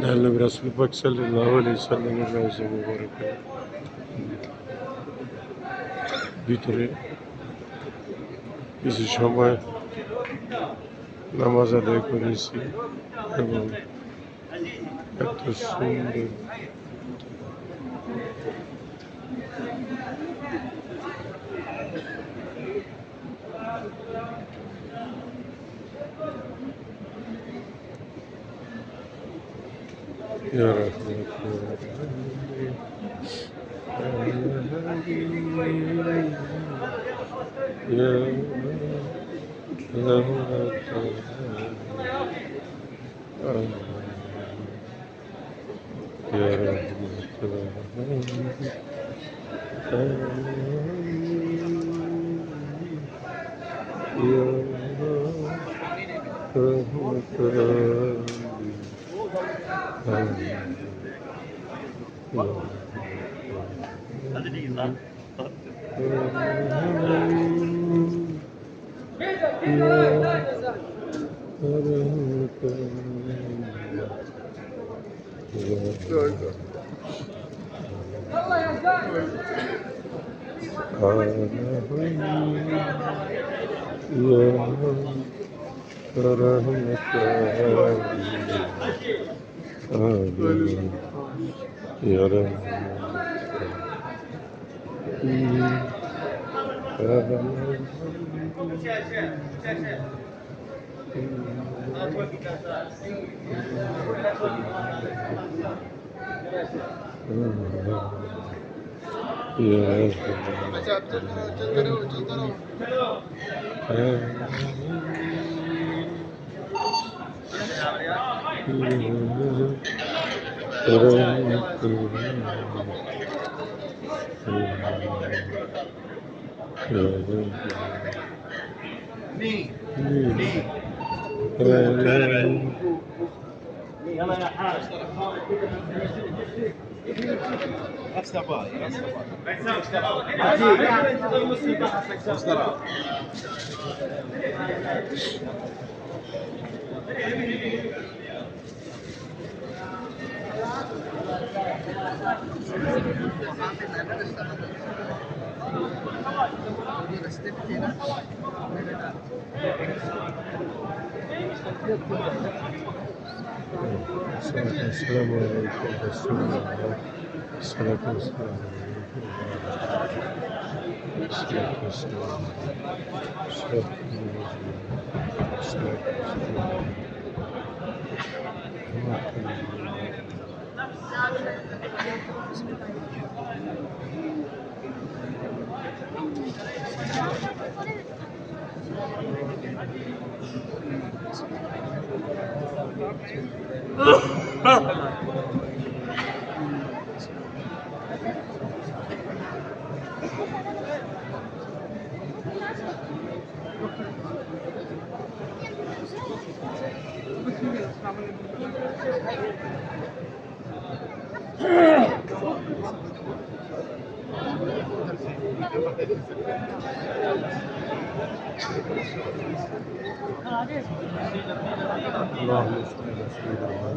Değerli Resulü Pak sallallahu aleyhi ve sellem'in ravza mübarek ভিতরে কিছু সময় নামাজ আদায় করেছি এবং এত সুন্দর Ya Esselamu Aleyküm Resulullah. Salatu vesselam. Salatu vesselam. Salatu vesselam. Allahümme salli ala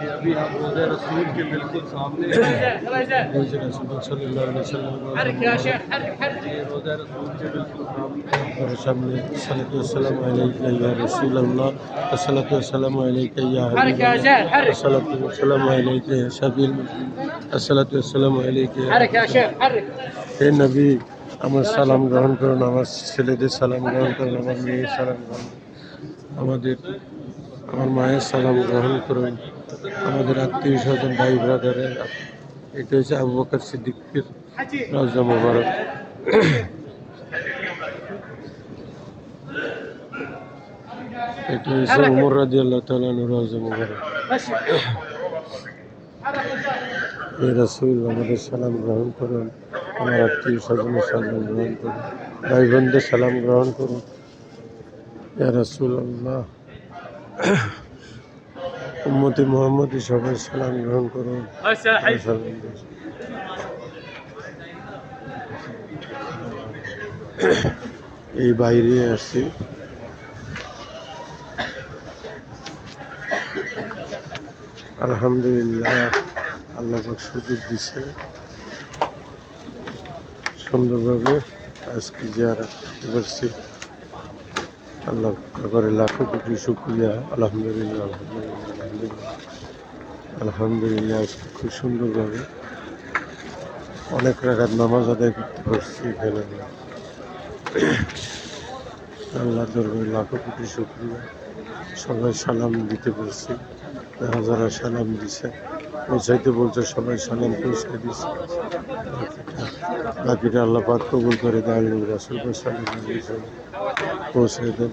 ये अभी आप रोज़ा रसूल के बिल्कुल सामने हैं। ये रोज़ा रसूल के बिल्कुल सामने अस्सलामु अलैका या रसूलल्लाह, अस्सलातु अलैका या हबीबल्लाह, अस्सलातु अलैका या शफीउल मुज़निबीन, अस्सलातु अलैका হে নবী, আমার সালাম গ্রহণ করুন, আমার ছেলেদের সালাম গ্রহণ করুন, আমার মেয়ের সালাম গ্রহণ করুন, আমার মায়ের সালাম গ্রহণ করুন, আমাদের আত্মীয় স্বজন ভাই ব্রাদারের। এটা হচ্ছে আবু বকর সিদ্দিকের রওজা মুবারক। এটা হচ্ছে উমর রাদিয়াল্লাহু তাআলা আনহুর রওজা মুবারক। হে রাসূল, আমাদের সালাম গ্রহণ করুন, আমার আত্মীয় স্বজনের সালাম গ্রহণ করুন, ভাই বোনদের সালাম গ্রহণ করুন। ইয়া রাসূলুল্লাহ, উম্মতে মুহাম্মদী সবাই সালাম গ্রহণ করুন। এই বাইরে আসছি, আলহামদুলিল্লাহ, আল্লাহ পাক সুযোগ দিচ্ছে সুন্দরভাবে আজকে জিয়ারত করতে পারছি। আল্লাহ করে লাখো কোটি শুকরিয়া। আলহামদুলিল্লাহ, আলহামদুলিল্লাহ, আলহামদুলিল্লাহ। আজকে খুব সুন্দরভাবে অনেক রাকাত নামাজ আদায় করতে পারছি এখানে। আল্লাহ দরবারে লাখো কোটি শুকরিয়া। সবাই সালাম দিতে পারছি, যারা সালাম দিছে পৌঁছাইতে বলছে সবাই সালাম পৌঁছাই দিচ্ছে। বাকিটা আল্লাহ পাক কবুল করে দেন, রাসূল পৌঁছে দেন।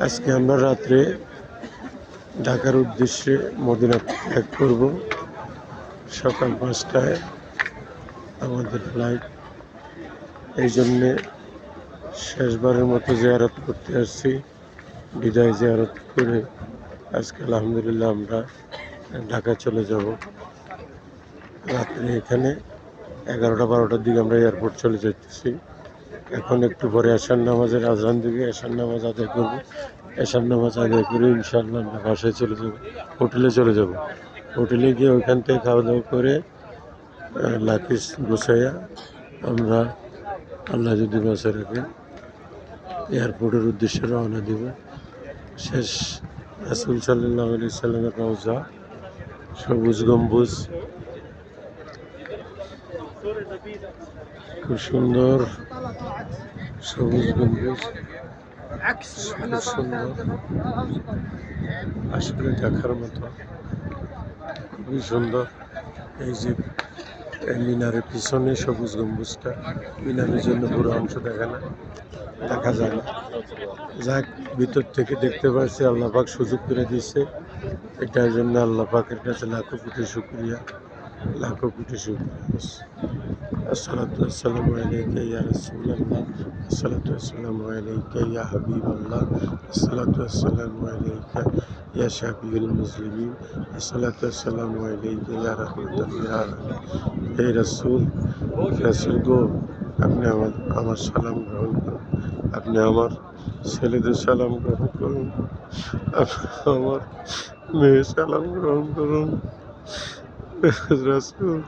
আজকে আমরা রাত্রে ঢাকার উদ্দেশ্যে মদিনা ত্যাগ করব। সকাল 5টায় আমাদের ফ্লাইট। এই জন্যে শেষবারের মতো জিয়ারত করতে আসছি, বিদায় জিয়ারত করে আজকে আলহামদুলিল্লাহ আমরা ঢাকা চলে যাব। রাত্রে এখানে 11টা-12টার দিকে আমরা এয়ারপোর্ট চলে যাইতেছি। এখন একটু পরে এশার নামাজের আজান দিকে, এশার নামাজ আদায় করব। এশার নামাজ আদায় করে ইনশাআল্লাহ আমরা বাসায় চলে যাব, হোটেলে চলে যাব। হোটেলে গিয়ে ওইখান থেকে খাওয়া দাওয়া করে লাকিস গুছাইয়া আমরা, আল্লাহ যদি বাঁচায় রাখে, এয়ারপোর্টের উদ্দেশ্যে রওনা দেব। শেষ রাসূল সাল্লাল্লাহু আলাইহি সাল্লামের রওজা, সবুজ গম্বুজ, খুব সুন্দর সবুজ গম্বুজ, খুব সুন্দর, আসলে দেখার মতো, খুবই সুন্দর। এই যে মিনারের পিছনে সবুজ গম্বুজটা, মিনারের জন্য পুরো অংশ দেখা না, দেখা যায় না। যাক, ভিতর থেকে দেখতে পাচ্ছি আল্লাহ পাক সুযোগ করে দিচ্ছে, এটার জন্য আল্লাহ পাকের কাছে লাখো কোটি শুকরিয়া, লাখো কোটি শুকরিয়া। আসসালাতু আসসালামু আলাইকা ইয়া রাসূলুল্লাহ, আসসালাতু আসসালামু আলাইকা ইয়া হাবিবাল্লাহ, আসসালাতু আসসালামু আলাইকা ইয়া শাফিউল মুসলিমিন, আসসালাতু আসসালামু আলাইকা ইয়া রাহমাতাল লিল আলামিন। হে রাসূল, রাসূল গো, আপনি আমার সালাম গ্রহণ করুন, আপনি আমার ছেলেদের সালাম গ্রহণ করুন, আপনি আমার মেয়ের সালাম গ্রহণ করুন। রাসূল,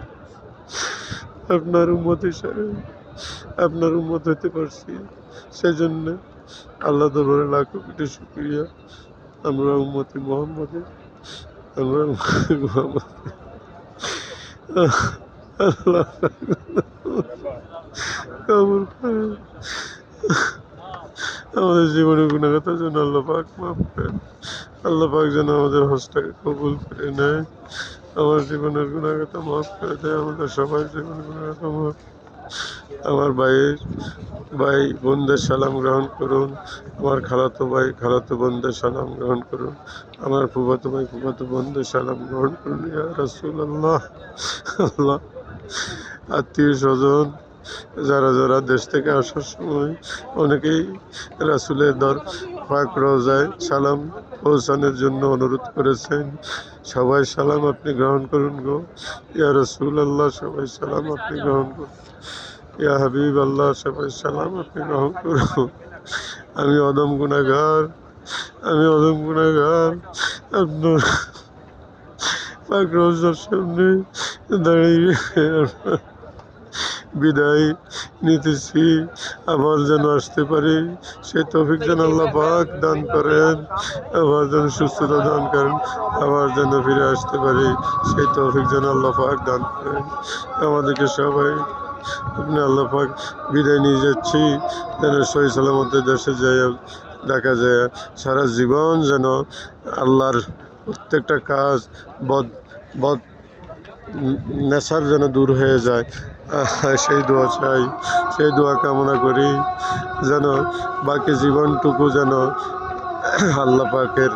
আপনার উম্মত হিসাবে আপনার উম্মত হতে পারছি, সেজন্য আল্লাহ দরবারে লাখো কোটি শুকরিয়া। আমরা উম্মতি মুহাম্মদের, আমরা উম্মতি মুহাম্মদের। আল্লাহ কবুল করেন। আমাদের জীবনের গুণাগাতার জন্য আল্লাহ পাক মাফ করেন। আল্লাহ পাক যেন আমাদের হজটাকে কবুল করে নেয়, আমার জীবনের গুণাগাতা মাফ করে দেয়, আমাদের সবাই জীবনের গুণাগাতা মাফ। আমার ভাই বোনদের সালাম গ্রহণ করুন, আমার খালাতো ভাই খালাতো বোনদের সালাম গ্রহণ করুন, আমার ফুফাতো ভাই ফুফাতো বোনদের সালাম গ্রহণ করুন। ইয়া রাসূলুল্লাহ, আল্লাহ, আত্মীয় স্বজন যারা যারা দেশ থেকে আসার সময় অনেকেই রাসূলের দর পাক রওজায় সালাম পৌঁছানোর জন্য অনুরোধ করেছেন, সবাই সালাম আপনি গ্রহণ করুন গো। ইয়া রাসূলুল্লাহ, সবাই সালাম আপনি গ্রহণ করুন। ইয়া হাবিব আল্লাহ, সবাই সালাম আপনি গ্রহণ করুন। আমি অদম গুনাহগার, আপনার পাক রওজার সামনে দাঁড়িয়ে বিদায় নিতেছি, আবার যেন আসতে পারি সেই তৌফিক যেন আল্লাহ পাক দান করেন, আবার যেন সুস্থতা দান করেন, আবার যেন ফিরে আসতে পারি সেই তৌফিক যেন আল্লাহ পাক দান করেন আমাদেরকে সবাই। আপনি আল্লাহ পাক বিদায় নিয়ে যাচ্ছি, যেন সহি সালামতে দেশে যায় দেখা যায় সারা জীবন যেন আল্লাহর প্রত্যেকটা কাজ বদ বদ নেশার যেন দূর হয়ে যায়, সেই দোয়া চাই, সেই দোয়া কামনা করি, যেন বাকি জীবনটুকু যেন আল্লাহ পাকের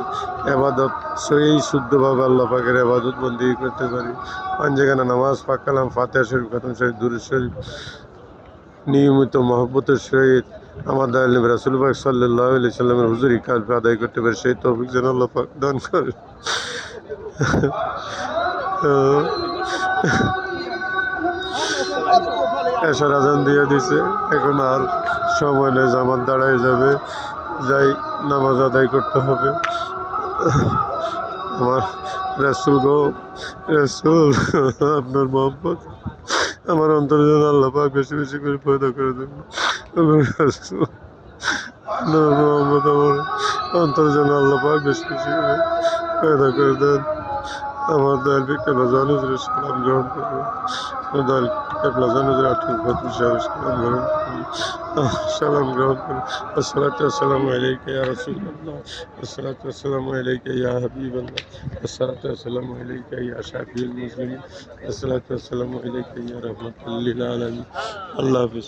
এবাদত সহি শুদ্ধভাবে আল্লাহ পাকের এবাদত বন্দি করতে পারি। পাঞ্জেখানা নামাজ, পাক কালাম, ফাতিহা শরীফ, খতম শরীফ, দুরূদ শরীফ নিয়মিত মহব্বতের সহিত আমার দয়াল নবী রাসূল পাক সাল্লাল্লাহু আলাইহি সাল্লামের হুজুরি কালবে আদায় করতে পারি সেই তৌফিক যেন আল্লাহ পাক দান করে। এশার আজান দিয়ে দিছে, এখন আর সময় নেই, জামাত দাঁড়ায় যাবে, যাই নামাজ আদায় করতে হবে। আমার রাসূল গো, রাসূল, আপনার মহব্বত আমার অন্তরে যেন আল্লাহ পাক বেশি বেশি করে পয়দা করে দেবেন। রাসূল, আপনার মহব্বত আমার অন্তরে যেন আল্লাহ পাক বেশি বেশি করে পয়দা করে দেন। আমার দয়াল কেবলা জানুজের সালাম গ্রহণ করুন, দয়াল কেবলা জানুজের 18 বছর সালাম গ্রহণ করুন, সালাম গ্রহণ করুন। আসসালাতু আসসালামু আলাইকা ইয়া রাসূলুল্লাহ, আসসালাতু আসসালামু আলাইকা ইয়া হাবিবাল্লাহ, আসসালাতু আসসালামু আলাইকা ইয়া শাফিউল মুসলিমিন, আসসালাতু আসসালামু আলাইকা ইয়া রাহমাতাল লিল আলামিন। আল্লাহ হাফেজ।